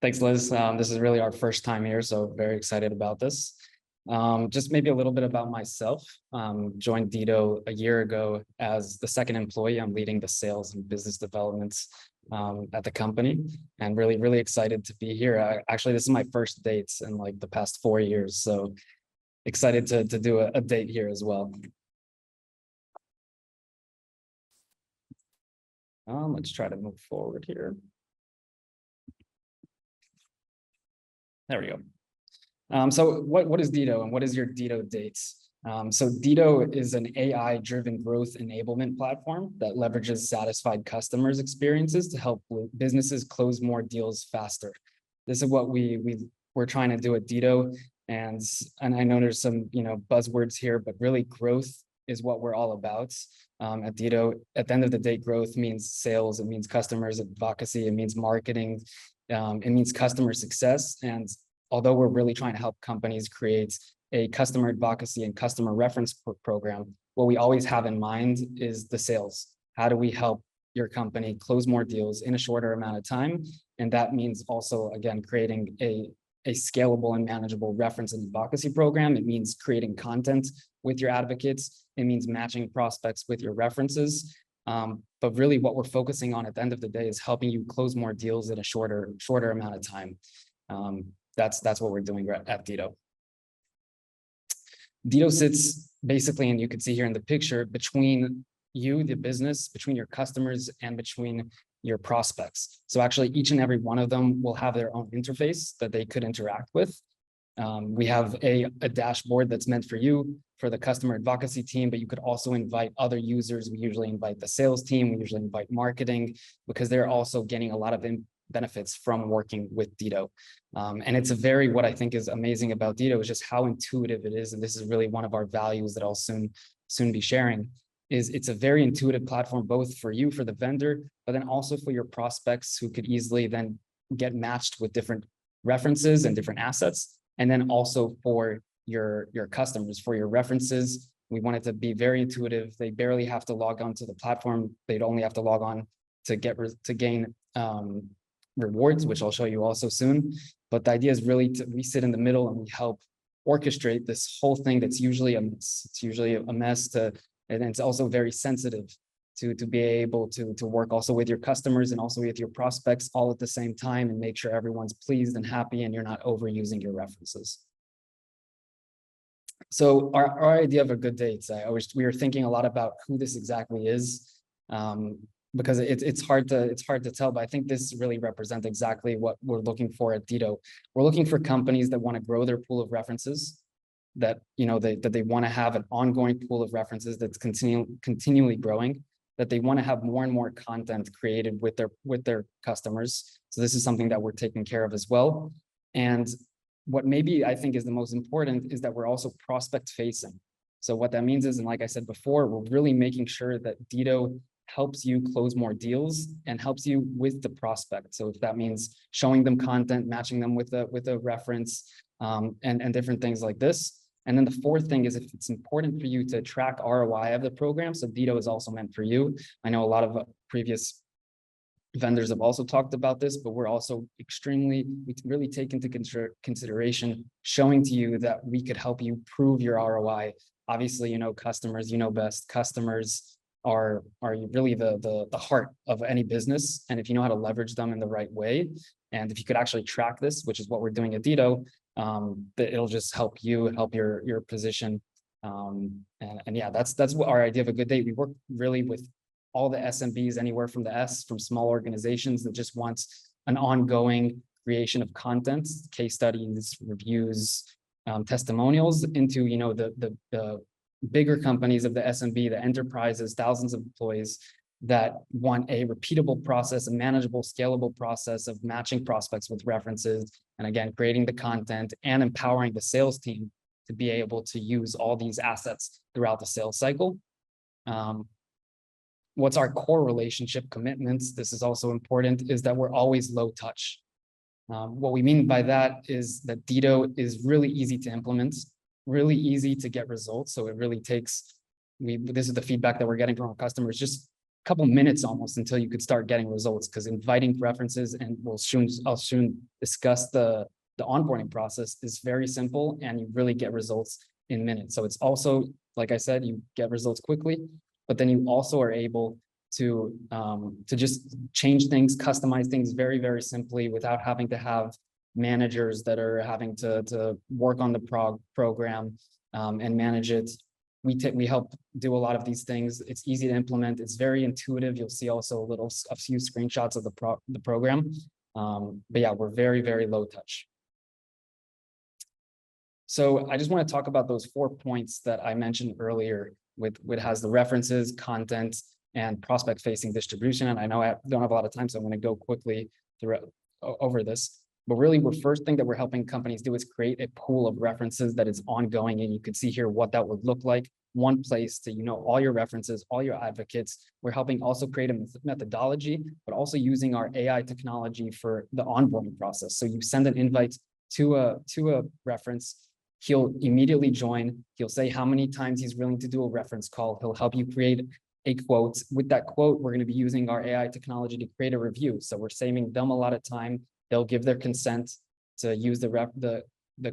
Thanks, Liz. This is really our first time here, so very excited about this. Just maybe a little bit about myself. Joined Deeto a year ago as the second employee. I'm leading the sales and business developments at the company, and really excited to be here. Actually, this is my first dates in like the past 4 years, so excited to do a date here as well. Let's try to move forward here. There we go. So what is Deeto and what is your Deeto dates? So Deeto is an AI-driven growth enablement platform that leverages satisfied customers' experiences to help businesses close more deals faster. This is what we're trying to do at Deeto, and I know there's some buzzwords here, but really growth is what we're all about. At Deeto, at the end of the day, growth means sales, it means customers, advocacy, it means marketing, it means customer success. And although we're really trying to help companies create a customer advocacy and customer reference program, what we always have in mind is the sales. How do we help your company close more deals in a shorter amount of time? And that means also, again, creating a scalable and manageable reference and advocacy program. It means creating content with your advocates. It means matching prospects with your references. But really what we're focusing on at the end of the day is helping you close more deals in a shorter amount of time. That's what we're doing at Deeto. Deeto sits basically, and you can see here in the picture, between you, the business, between your customers, and between your prospects. So actually each and every one of them will have their own interface that they could interact with. We have a dashboard that's meant for you, for the customer advocacy team, but you could also invite other users. We usually invite the sales team, we usually invite marketing, because they're also getting a lot of benefits from working with Deeto. And it's what I think is amazing about Deeto is just how intuitive it is. And this is really one of our values that I'll soon be sharing. It's a very intuitive platform, both for you, for the vendor, but then also for your prospects who could easily then get matched with different references and different assets. And then also for your customers, for your references, we want it to be very intuitive. They barely have to log on to the platform. They'd only have to log on to gain rewards, which I'll show you also soon. But the idea is really we sit in the middle and we help orchestrate this whole thing that's usually a mess. It's usually a mess and it's also very sensitive to be able to work also with your customers and also with your prospects all at the same time and make sure everyone's pleased and happy and you're not overusing your references. So our idea of a good date, we were thinking a lot about who this exactly is, because it's hard to tell, but I think this really represents exactly what we're looking for at Deeto. We're looking for companies that want to grow their pool of references, that they want to have an ongoing pool of references that's continually growing, that they want to have more and more content created with their customers. So this is something that we're taking care of as well. And what maybe I think is the most important is that we're also prospect facing. So what that means is, and like I said before, we're really making sure that Deeto helps you close more deals and helps you with the prospect. So if that means showing them content, matching them with a reference, and different things like this. And then the fourth thing is, if it's important for you to track ROI of the program, so Deeto is also meant for you. I know a lot of previous vendors have also talked about this, but we're also we really take into consideration showing to you that we could help you prove your ROI. Obviously, customers, best. Customers are really the heart of any business. And if you know how to leverage them in the right way, and if you could actually track this, which is what we're doing at Deeto, it'll just help you, help your position. And yeah, that's what our idea of a good date. We work really with all the SMBs, anywhere from from small organizations that just want an ongoing creation of content, case studies, reviews, testimonials, into the bigger companies of the SMB, the enterprises, thousands of employees that want a repeatable process, a manageable, scalable process of matching prospects with references, and again, creating the content and empowering the sales team to be able to use all these assets throughout the sales cycle. What's our core relationship commitments? This is also important, is that we're always low touch. What we mean by that is that Deeto is really easy to implement, really easy to get results. So it really takes this is the feedback that we're getting from our customers, just a couple minutes almost until you could start getting results, because inviting references, and I'll soon discuss the onboarding process, is very simple, and you really get results in minutes. So it's also, like I said, you get results quickly, but then you also are able to just change things, customize things very, very simply without having to have managers that are having to work on the program and manage it. We help do a lot of these things. It's easy to implement. It's very intuitive. You'll see also a few screenshots of the program. But yeah, we're very, very low touch. So I just want to talk about those 4 points that I mentioned earlier with has the references, content, and prospect facing distribution. And I know I don't have a lot of time, so I'm going to go quickly over this. But really, the first thing that we're helping companies do is create a pool of references that is ongoing. And you can see here what that would look like. One place to, all your references, all your advocates. We're helping also create a methodology, but also using our AI technology for the onboarding process. So you send an invite to a reference. He'll immediately join. He'll say how many times he's willing to do a reference call. He'll help you create a quote. With that quote, we're going to be using our AI technology to create a review. So we're saving them a lot of time. They'll give their consent to use the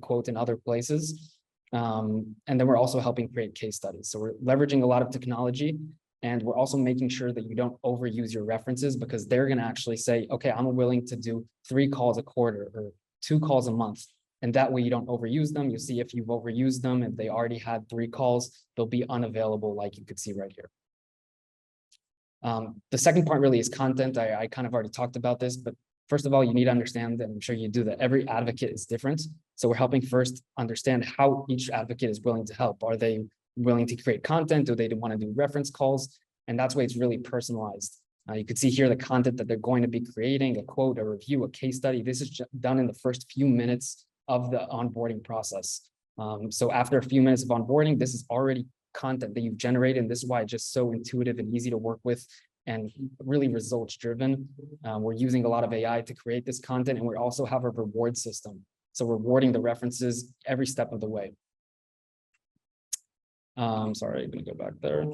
quote in other places. And then we're also helping create case studies. So we're leveraging a lot of technology, and we're also making sure that you don't overuse your references, because they're going to actually say, okay, I'm willing to do 3 calls a quarter or 2 calls a month. And that way you don't overuse them. You see if you've overused them, if they already had 3 calls, they'll be unavailable, like you could see right here. The second part really is content. I kind of already talked about this, but first of all, you need to understand, and I'm sure you do, that every advocate is different. So we're helping first understand how each advocate is willing to help. Are they willing to create content? Do they want to do reference calls? And that's why it's really personalized. You can see here the content that they're going to be creating: a quote, a review, a case study. This is done in the first few minutes of the onboarding process. So after a few minutes of onboarding, this is already content that you've generated. And this is why it's just so intuitive and easy to work with and really results driven. We're using a lot of AI to create this content, and we also have a reward system. So we're rewarding the references every step of the way. Sorry, I'm going to go back there.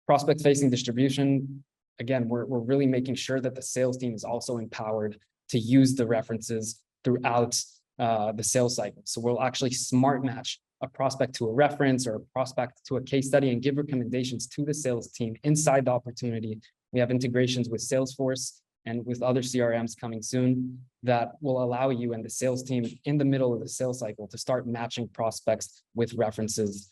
Prospect facing distribution. Again, we're really making sure that the sales team is also empowered to use the references throughout the sales cycle. So we'll actually smart match a prospect to a reference or a prospect to a case study and give recommendations to the sales team inside the opportunity. We have integrations with Salesforce and with other CRMs coming soon that will allow you and the sales team in the middle of the sales cycle to start matching prospects with references,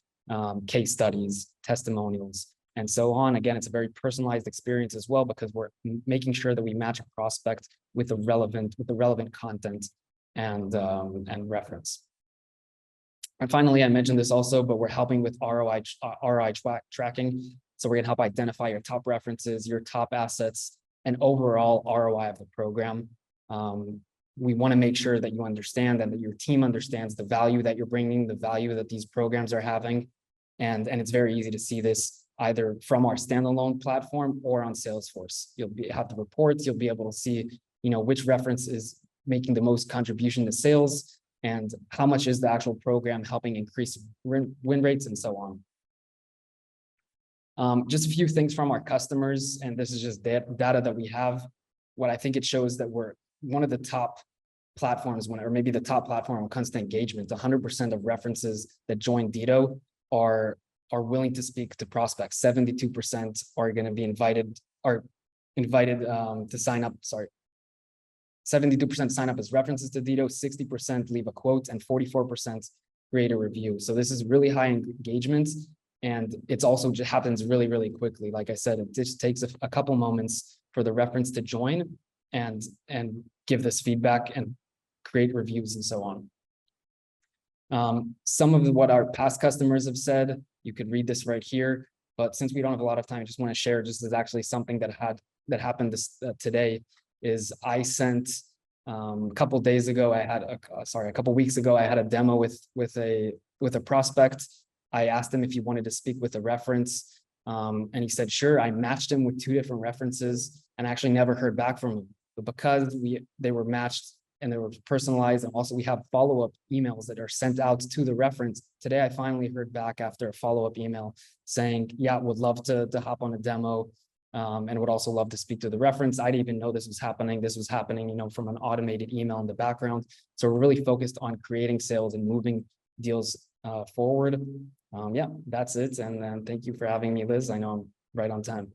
case studies, testimonials, and so on. Again, it's a very personalized experience as well, because we're making sure that we match a prospect with the relevant content and reference. And finally, I mentioned this also, but we're helping with ROI tracking. So we're going to help identify your top references, your top assets, and overall ROI of the program. We want to make sure that you understand and that your team understands the value that you're bringing, the value that these programs are having. And it's very easy to see this either from our standalone platform or on Salesforce. You'll have the reports. You'll be able to see, which reference is making the most contribution to sales, and how much is the actual program helping increase win rates, and so on. Just a few things from our customers, and this is just data that we have. What I think it shows that we're one of the top platforms, or maybe the top platform when it comes to engagement. 100% of references that join Deeto are willing to speak to prospects. 72% are going to be invited to sign up. 72% sign up as references to Deeto, 60% leave a quote, and 44% create a review. So this is really high engagement, and it's also just happens really, really quickly. Like I said, it just takes a couple moments for the reference to join and give this feedback and create reviews and so on. Some of what our past customers have said, you could read this right here, but since we don't have a lot of time, I just want to share just as actually something that happened today. Is I sent a couple weeks ago, I had a demo with a prospect. I asked him if he wanted to speak with a reference, and he said sure. I matched him with 2 different references and actually never heard back from him. But because they were matched and they were personalized. And also we have follow-up emails that are sent out to the reference. Today, I finally heard back after a follow-up email saying, yeah, would love to hop on a demo, and would also love to speak to the reference. I didn't even know this was happening. This was happening, from an automated email in the background. So we're really focused on creating sales and moving deals forward. Yeah, that's it. And thank you for having me, Liz. I know I'm right on time.